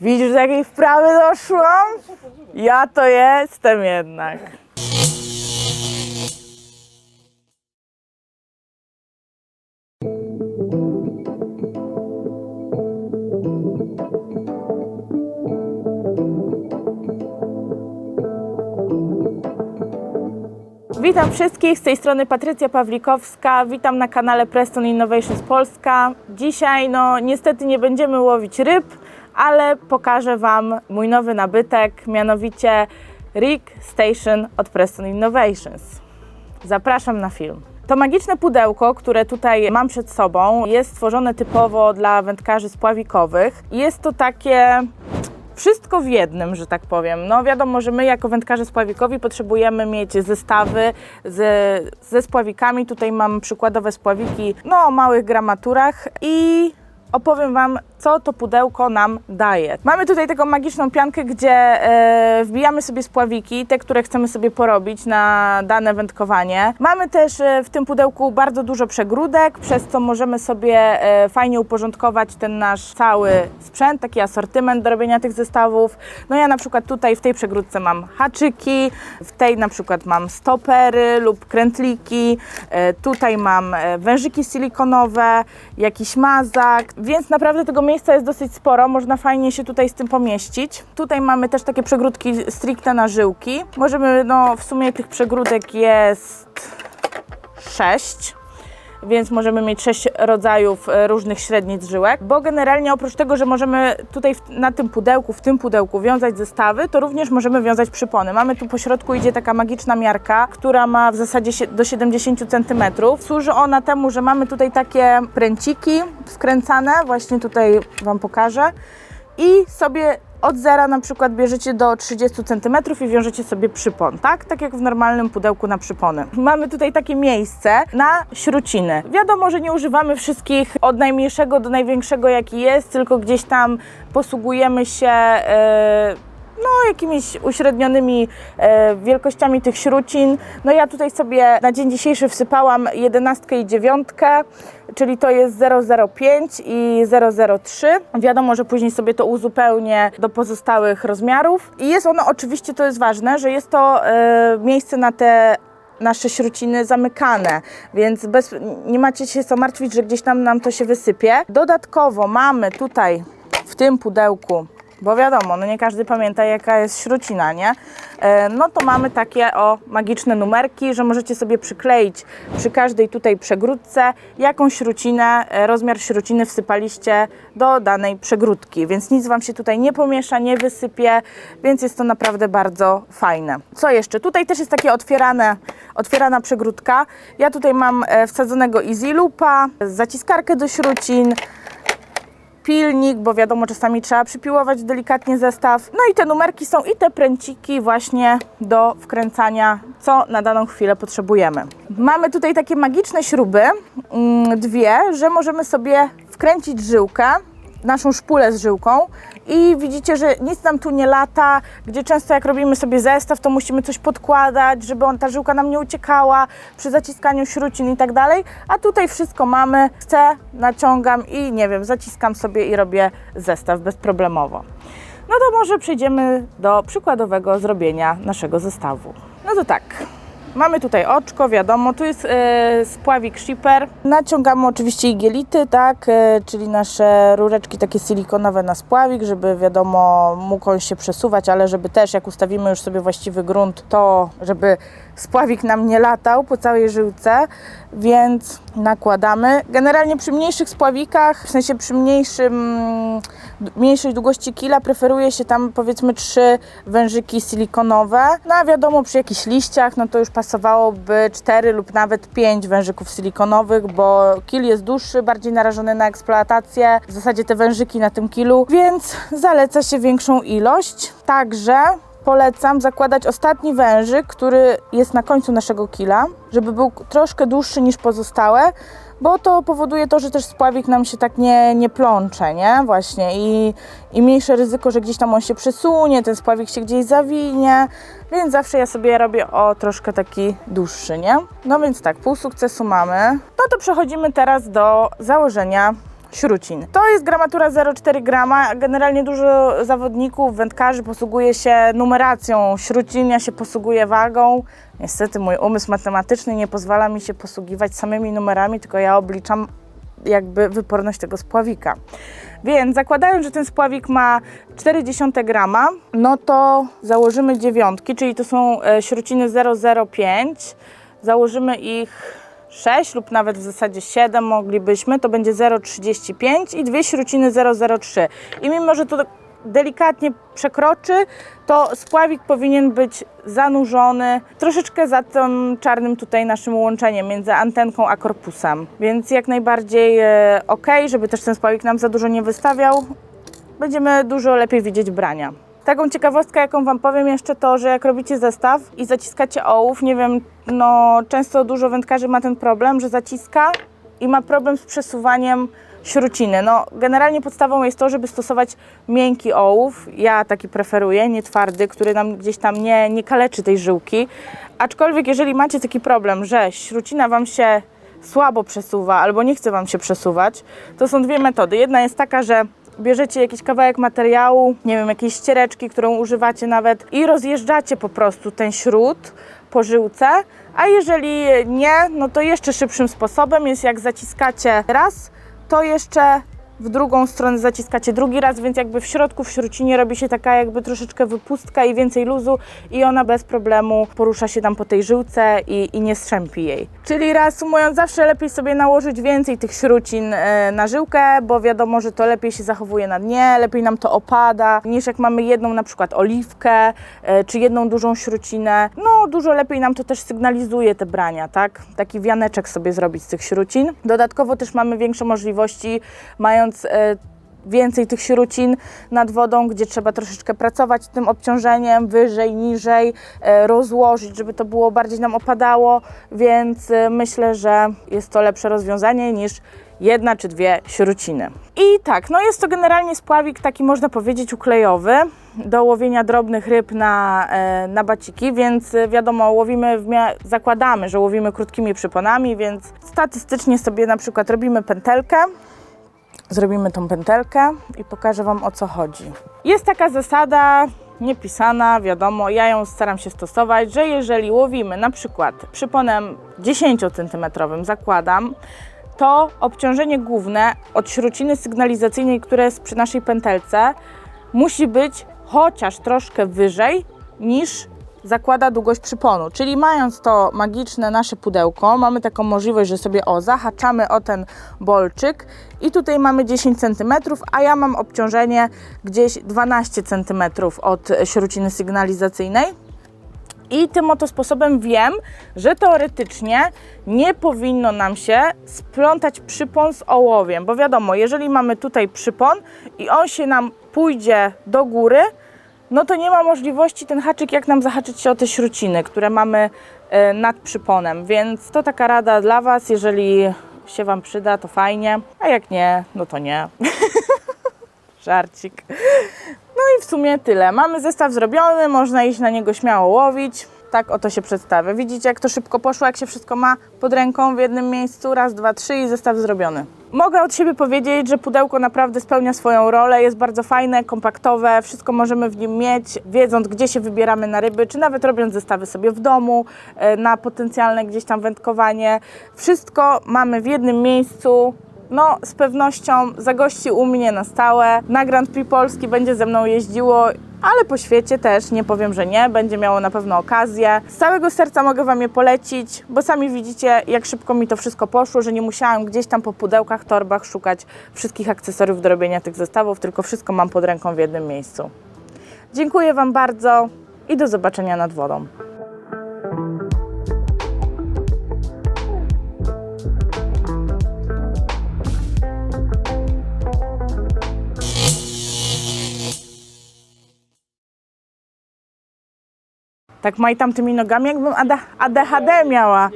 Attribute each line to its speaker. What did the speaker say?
Speaker 1: Widzisz, do jakiej wprawy doszłam? Ja to jestem jednak. Witam wszystkich, z tej strony Patrycja Pawlikowska, witam na kanale Preston Innovations Polska. Dzisiaj niestety nie będziemy łowić ryb, ale pokażę Wam mój nowy nabytek, mianowicie Rig Station od Preston Innovations. Zapraszam na film. To magiczne pudełko, które tutaj mam przed sobą, jest stworzone typowo dla wędkarzy spławikowych. Jest to takie wszystko w jednym, że tak powiem. No wiadomo, że my jako wędkarze spławikowi potrzebujemy mieć zestawy ze spławikami. Tutaj mam przykładowe spławiki o małych gramaturach i opowiem Wam, co to pudełko nam daje. Mamy tutaj taką magiczną piankę, gdzie wbijamy sobie spławiki, te, które chcemy sobie porobić na dane wędkowanie. Mamy też w tym pudełku bardzo dużo przegródek, przez co możemy sobie fajnie uporządkować ten nasz cały sprzęt, taki asortyment do robienia tych zestawów. No ja na przykład tutaj w tej przegródce mam haczyki, w tej na przykład mam stopery lub krętliki, tutaj mam wężyki silikonowe, jakiś mazak, więc naprawdę tego miejsca jest dosyć sporo, można fajnie się tutaj z tym pomieścić. Tutaj mamy też takie przegródki stricte na żyłki. Możemy, w sumie tych przegródek jest 6. Więc możemy mieć 6 rodzajów różnych średnic żyłek, bo generalnie oprócz tego, że możemy tutaj w tym pudełku wiązać zestawy, to również możemy wiązać przypony. Mamy tu po środku idzie taka magiczna miarka, która ma w zasadzie do 70 cm. Służy ona temu, że mamy tutaj takie pręciki wkręcane, właśnie tutaj Wam pokażę, i sobie od zera na przykład bierzecie do 30 cm i wiążecie sobie przypon, tak? Tak jak w normalnym pudełku na przypony. Mamy tutaj takie miejsce na śruciny. Wiadomo, że nie używamy wszystkich od najmniejszego do największego jaki jest, tylko gdzieś tam posługujemy się jakimiś uśrednionymi wielkościami tych śrucin. No ja tutaj sobie na dzień dzisiejszy wsypałam 11 i 9, czyli to jest 0,05 i 0,03. Wiadomo, że później sobie to uzupełnię do pozostałych rozmiarów. I jest ono, oczywiście to jest ważne, że jest to miejsce na te nasze śruciny zamykane, więc nie macie się co martwić, że gdzieś tam nam to się wysypie. Dodatkowo mamy tutaj w tym pudełku, bo wiadomo, nie każdy pamięta, jaka jest śrucina, nie? To mamy takie magiczne numerki, że możecie sobie przykleić przy każdej tutaj przegródce, jaką śrucinę, rozmiar śruciny wsypaliście do danej przegródki, więc nic Wam się tutaj nie pomiesza, nie wysypie, więc jest to naprawdę bardzo fajne. Co jeszcze? Tutaj też jest takie otwierana przegródka. Ja tutaj mam wsadzonego Easy Loopa, zaciskarkę do śrucin, pilnik, bo wiadomo, czasami trzeba przypiłować delikatnie zestaw. No i te numerki są i te pręciki właśnie do wkręcania, co na daną chwilę potrzebujemy. Mamy tutaj takie magiczne śruby, dwie, że możemy sobie wkręcić żyłkę, naszą szpulę z żyłką i widzicie, że nic nam tu nie lata, gdzie często jak robimy sobie zestaw, to musimy coś podkładać, żeby ta żyłka nam nie uciekała przy zaciskaniu śrucin i tak dalej, a tutaj wszystko mamy, chcę, naciągam i zaciskam sobie i robię zestaw bezproblemowo. No to może przejdziemy do przykładowego zrobienia naszego zestawu. No to tak. Mamy tutaj oczko, wiadomo, tu jest spławik shipper. Naciągamy oczywiście igielity, tak, czyli nasze rureczki takie silikonowe na spławik, żeby wiadomo mógł on się przesuwać, ale żeby też jak ustawimy już sobie właściwy grunt, to żeby spławik nam nie latał po całej żyłce, więc nakładamy. Generalnie przy mniejszych spławikach, w sensie przy mniejszej długości kila preferuje się tam powiedzmy 3 wężyki silikonowe. No a wiadomo, przy jakichś liściach, to już pasowałoby 4 lub nawet 5 wężyków silikonowych, bo kil jest dłuższy, bardziej narażony na eksploatację, w zasadzie te wężyki na tym kilu, więc zaleca się większą ilość. Także polecam zakładać ostatni wężyk, który jest na końcu naszego kila, żeby był troszkę dłuższy niż pozostałe, bo to powoduje to, że też spławik nam się tak nie plącze, nie? Właśnie i mniejsze ryzyko, że gdzieś tam on się przesunie, ten spławik się gdzieś zawinie, więc zawsze ja sobie robię troszkę taki dłuższy, nie? No więc tak, pół sukcesu mamy. No to przechodzimy teraz do założenia śrucin. To jest gramatura 0,4 grama. Generalnie dużo zawodników, wędkarzy posługuje się numeracją śrucin, ja się posługuję wagą. Niestety mój umysł matematyczny nie pozwala mi się posługiwać samymi numerami, tylko ja obliczam jakby wyporność tego spławika. Więc zakładając, że ten spławik ma 0,4 grama, no to założymy dziewiątki, czyli to są śruciny 0,05. Założymy ich 6 lub nawet w zasadzie 7 moglibyśmy, to będzie 0,35 i dwie śruciny 0,03. I mimo, że to delikatnie przekroczy, to spławik powinien być zanurzony troszeczkę za tym czarnym tutaj naszym łączeniem między antenką a korpusem. Więc jak najbardziej ok, żeby też ten spławik nam za dużo nie wystawiał, będziemy dużo lepiej widzieć brania. Taką ciekawostkę, jaką Wam powiem jeszcze, to, że jak robicie zestaw i zaciskacie ołów, nie wiem, no często dużo wędkarzy ma ten problem, że zaciska i ma problem z przesuwaniem śruciny. No generalnie podstawą jest to, żeby stosować miękki ołów. Ja taki preferuję, nie twardy, który nam gdzieś tam nie kaleczy tej żyłki. Aczkolwiek jeżeli macie taki problem, że śrucina Wam się słabo przesuwa albo nie chce Wam się przesuwać, to są dwie metody. Jedna jest taka, że bierzecie jakiś kawałek materiału, nie wiem, jakiejś ściereczki, którą używacie nawet i rozjeżdżacie po prostu ten śrut po żyłce, a jeżeli nie, no to jeszcze szybszym sposobem jest, jak zaciskacie raz, to jeszcze w drugą stronę zaciskacie drugi raz, więc jakby w środku w śrucinie robi się taka jakby troszeczkę wypustka i więcej luzu i ona bez problemu porusza się tam po tej żyłce i nie strzępi jej. Czyli reasumując, zawsze lepiej sobie nałożyć więcej tych śrucin na żyłkę, bo wiadomo, że to lepiej się zachowuje na dnie, lepiej nam to opada, niż jak mamy jedną na przykład oliwkę, czy jedną dużą śrucinę. No dużo lepiej nam to też sygnalizuje te brania, tak? Taki wianeczek sobie zrobić z tych śrucin. Dodatkowo też mamy większe możliwości, mając więcej tych śrucin nad wodą, gdzie trzeba troszeczkę pracować z tym obciążeniem, wyżej, niżej, rozłożyć, żeby to było bardziej nam opadało, więc myślę, że jest to lepsze rozwiązanie niż jedna czy dwie śruciny. I tak, no jest to generalnie spławik taki, można powiedzieć, uklejowy do łowienia drobnych ryb na baciki, więc wiadomo, zakładamy, że łowimy krótkimi przyponami, więc statystycznie sobie na przykład robimy pętelkę. Zrobimy tą pętelkę i pokażę Wam, o co chodzi. Jest taka zasada niepisana, wiadomo, ja ją staram się stosować, że jeżeli łowimy na przykład przyponem 10 cm, zakładam, to obciążenie główne od śruciny sygnalizacyjnej, która jest przy naszej pętelce, musi być chociaż troszkę wyżej niż zakłada długość przyponu. Czyli mając to magiczne nasze pudełko, mamy taką możliwość, że sobie zahaczamy o ten bolczyk i tutaj mamy 10 cm, a ja mam obciążenie gdzieś 12 cm od śruciny sygnalizacyjnej. I tym oto sposobem wiem, że teoretycznie nie powinno nam się splątać przypon z ołowiem, bo wiadomo, jeżeli mamy tutaj przypon i on się nam pójdzie do góry, no to nie ma możliwości ten haczyk, jak nam zahaczyć się o te śruciny, które mamy nad przyponem, więc to taka rada dla Was, jeżeli się Wam przyda, to fajnie, a jak nie, no to nie. Żarcik. No i w sumie tyle. Mamy zestaw zrobiony, można iść na niego śmiało łowić. Tak oto się przedstawia. Widzicie, jak to szybko poszło, jak się wszystko ma pod ręką w jednym miejscu. Raz, dwa, trzy i zestaw zrobiony. Mogę od siebie powiedzieć, że pudełko naprawdę spełnia swoją rolę, jest bardzo fajne, kompaktowe, wszystko możemy w nim mieć, wiedząc, gdzie się wybieramy na ryby, czy nawet robiąc zestawy sobie w domu, na potencjalne gdzieś tam wędkowanie. Wszystko mamy w jednym miejscu. No, z pewnością zagości u mnie na stałe. Na Grand Prix Polski będzie ze mną jeździło, ale po świecie też, nie powiem, że nie, będzie miało na pewno okazję. Z całego serca mogę Wam je polecić, bo sami widzicie, jak szybko mi to wszystko poszło, że nie musiałam gdzieś tam po pudełkach, torbach szukać wszystkich akcesoriów do robienia tych zestawów, tylko wszystko mam pod ręką w jednym miejscu. Dziękuję Wam bardzo i do zobaczenia nad wodą. Tak majtam tymi nogami, jakbym ADHD miała.